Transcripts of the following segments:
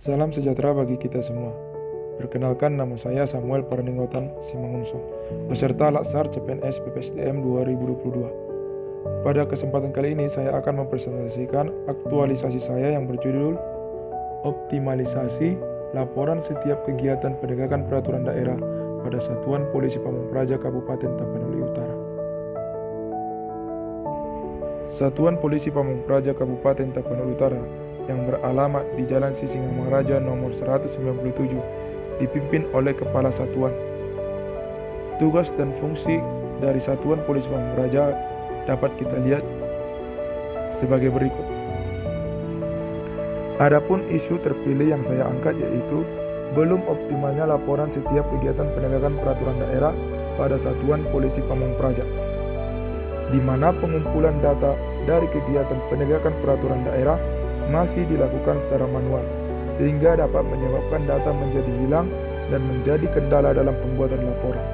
Salam sejahtera bagi kita semua. Perkenalkan, nama saya Samuel Pareninggotan Simangunso, peserta Laksar CPNS PPSDM 2022. Pada kesempatan kali ini saya akan mempresentasikan aktualisasi saya yang berjudul Optimalisasi Laporan Setiap Kegiatan Penegakan Peraturan Daerah pada Satuan Polisi Pamung Praja Kabupaten Tapanuli Utara. Satuan Polisi Pamung Praja Kabupaten Tapanuli Utara yang beralamat di Jalan Sisingamangaraja nomor 197 dipimpin oleh Kepala Satuan. Tugas dan fungsi dari Satuan Polisi Pamung Praja dapat kita lihat sebagai berikut. Adapun isu terpilih yang saya angkat yaitu belum optimalnya laporan setiap kegiatan penegakan peraturan daerah pada Satuan Polisi Pamung Praja, di mana pengumpulan data dari kegiatan penegakan peraturan daerah masih dilakukan secara manual, sehingga dapat menyebabkan data menjadi hilang dan menjadi kendala dalam pembuatan laporan.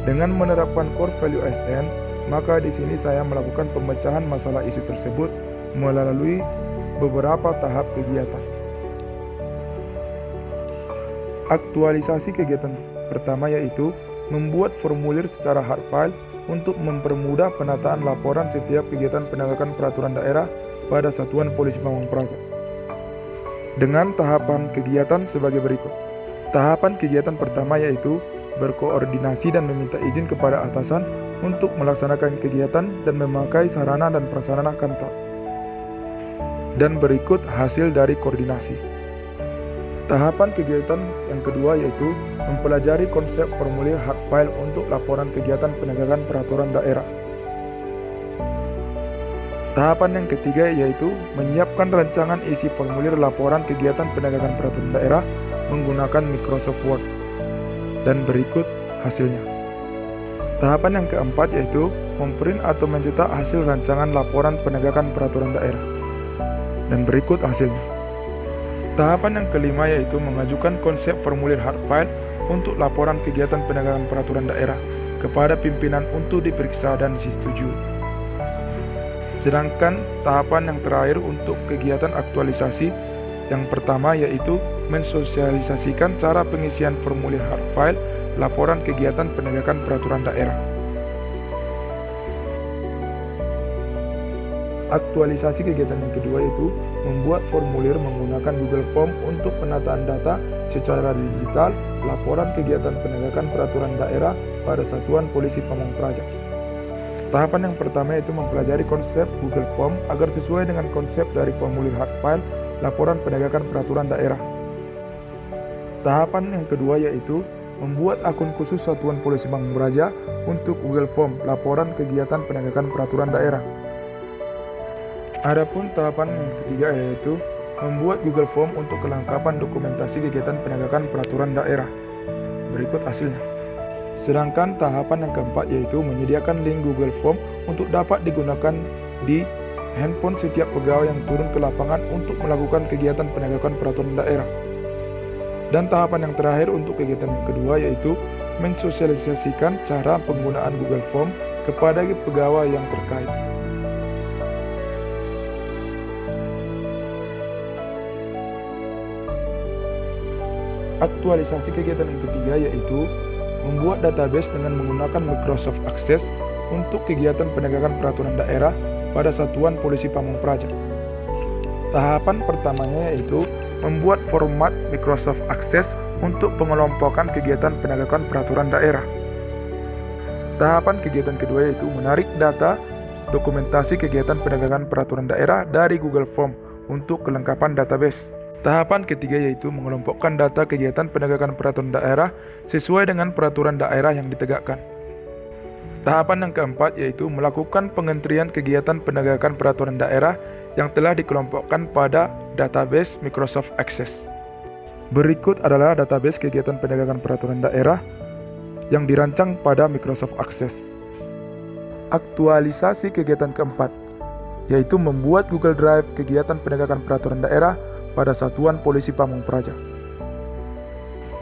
Dengan menerapkan core value ASN, maka di sini saya melakukan pemecahan masalah isu tersebut melalui beberapa tahap kegiatan. Aktualisasi kegiatan pertama yaitu membuat formulir secara hard file untuk mempermudah penataan laporan setiap kegiatan penegakan peraturan daerah pada Satuan Polisi Pamung Praja. Dengan tahapan kegiatan sebagai berikut. Tahapan kegiatan pertama yaitu berkoordinasi dan meminta izin kepada atasan untuk melaksanakan kegiatan dan memakai sarana dan prasarana kantor. Dan berikut hasil dari koordinasi. Tahapan kegiatan yang kedua yaitu mempelajari konsep formulir hard file untuk laporan kegiatan penegakan peraturan daerah. Tahapan yang ketiga yaitu menyiapkan rancangan isi formulir laporan kegiatan penegakan peraturan daerah menggunakan Microsoft Word. Dan berikut hasilnya. Tahapan yang keempat yaitu memprint atau mencetak hasil rancangan laporan penegakan peraturan daerah. Dan berikut hasilnya. Tahapan yang kelima yaitu mengajukan konsep formulir hard file untuk laporan kegiatan penegakan peraturan daerah kepada pimpinan untuk diperiksa dan disetujui. Sedangkan tahapan yang terakhir untuk kegiatan aktualisasi yang pertama yaitu mensosialisasikan cara pengisian formulir hard file laporan kegiatan penegakan peraturan daerah. Aktualisasi kegiatan yang kedua yaitu membuat formulir menggunakan Google Form untuk penataan data secara digital laporan kegiatan penegakan peraturan daerah pada Satuan Polisi Pamung Praja. Tahapan yang pertama yaitu mempelajari konsep Google Form agar sesuai dengan konsep dari formulir hard file laporan penegakan peraturan daerah. Tahapan yang kedua yaitu membuat akun khusus Satuan Polisi Pamung Praja untuk Google Form laporan kegiatan penegakan peraturan daerah. Adapun tahapan yang ketiga yaitu membuat Google Form untuk kelengkapan dokumentasi kegiatan penegakan peraturan daerah. Berikut hasilnya. Sedangkan tahapan yang keempat yaitu menyediakan link Google Form untuk dapat digunakan di handphone setiap pegawai yang turun ke lapangan untuk melakukan kegiatan penegakan peraturan daerah. Dan tahapan yang terakhir untuk kegiatan yang kedua yaitu mensosialisasikan cara penggunaan Google Form kepada pegawai yang terkait. Aktualisasi kegiatan yang ketiga yaitu membuat database dengan menggunakan Microsoft Access untuk kegiatan penegakan peraturan daerah pada Satuan Polisi Pamung Praja. Tahapan pertamanya yaitu membuat format Microsoft Access untuk pengelompokan kegiatan penegakan peraturan daerah. Tahapan kegiatan kedua yaitu menarik data dokumentasi kegiatan penegakan peraturan daerah dari Google Form untuk kelengkapan database. Tahapan ketiga yaitu mengelompokkan data kegiatan penegakan peraturan daerah sesuai dengan peraturan daerah yang ditegakkan. Tahapan yang keempat yaitu melakukan pengentrian kegiatan penegakan peraturan daerah yang telah dikelompokkan pada database Microsoft Access. Berikut adalah database kegiatan penegakan peraturan daerah yang dirancang pada Microsoft Access. Aktualisasi kegiatan keempat yaitu membuat Google Drive kegiatan penegakan peraturan daerah pada Satuan Polisi Pamung Praja.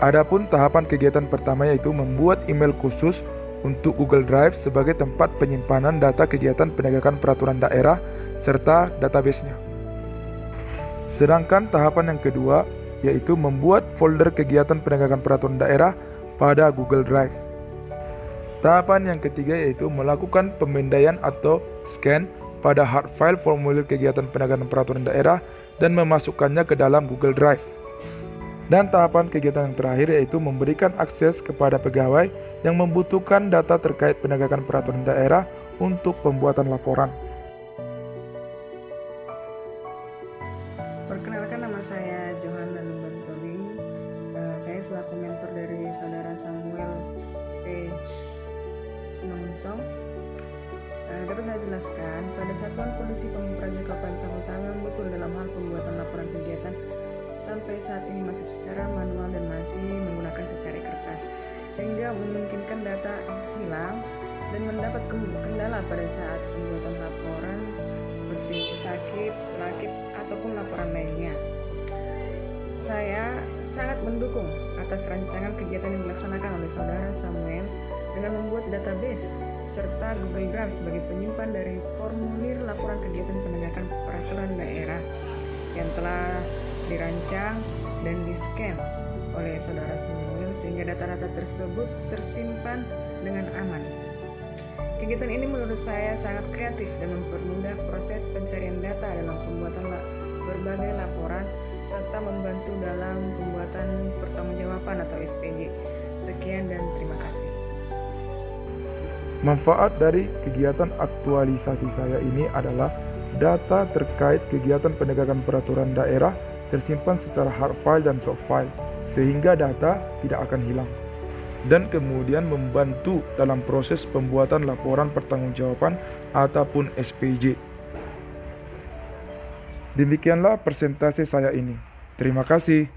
Adapun tahapan kegiatan pertama yaitu membuat email khusus untuk Google Drive sebagai tempat penyimpanan data kegiatan penegakan peraturan daerah serta database-nya. Sedangkan tahapan yang kedua yaitu membuat folder kegiatan penegakan peraturan daerah pada Google Drive. Tahapan yang ketiga yaitu melakukan pemindaian atau scan pada hard file formulir kegiatan penegakan peraturan daerah dan memasukkannya ke dalam Google Drive. Dan tahapan kegiatan yang terakhir yaitu memberikan akses kepada pegawai yang membutuhkan data terkait penegakan peraturan daerah untuk pembuatan laporan. Perkenalkan, nama saya Johanna Lumbantoling. Saya selaku mentor dari saudara Samuel P. Simangunsong. Dapat saya jelaskan, pada Satuan Polisi Pamung Praja Kabupaten Tangerang Utara memang betul dalam hal pembuatan laporan kegiatan sampai saat ini masih secara manual dan masih menggunakan secari kertas, sehingga memungkinkan data hilang dan mendapat kendala pada saat pembuatan laporan seperti sakit, rakit, ataupun laporan lainnya. Saya sangat mendukung atas rancangan kegiatan yang dilaksanakan oleh saudara Samuel dengan membuat database serta Google Drive sebagai penyimpan dari formulir laporan kegiatan penegakan peraturan daerah yang telah dirancang dan di-scan oleh saudara Samuel sehingga data-data tersebut tersimpan dengan aman. Kegiatan ini menurut saya sangat kreatif dan mempermudah proses pencarian data dalam pembuatan berbagai laporan serta membantu dalam pembuatan pertanggungjawaban atau SPJ. Sekian dan terima kasih. Manfaat dari kegiatan aktualisasi saya ini adalah data terkait kegiatan penegakan peraturan daerah tersimpan secara hard file dan soft file, sehingga data tidak akan hilang. Dan kemudian membantu dalam proses pembuatan laporan pertanggungjawaban ataupun SPJ. Demikianlah presentasi saya ini. Terima kasih.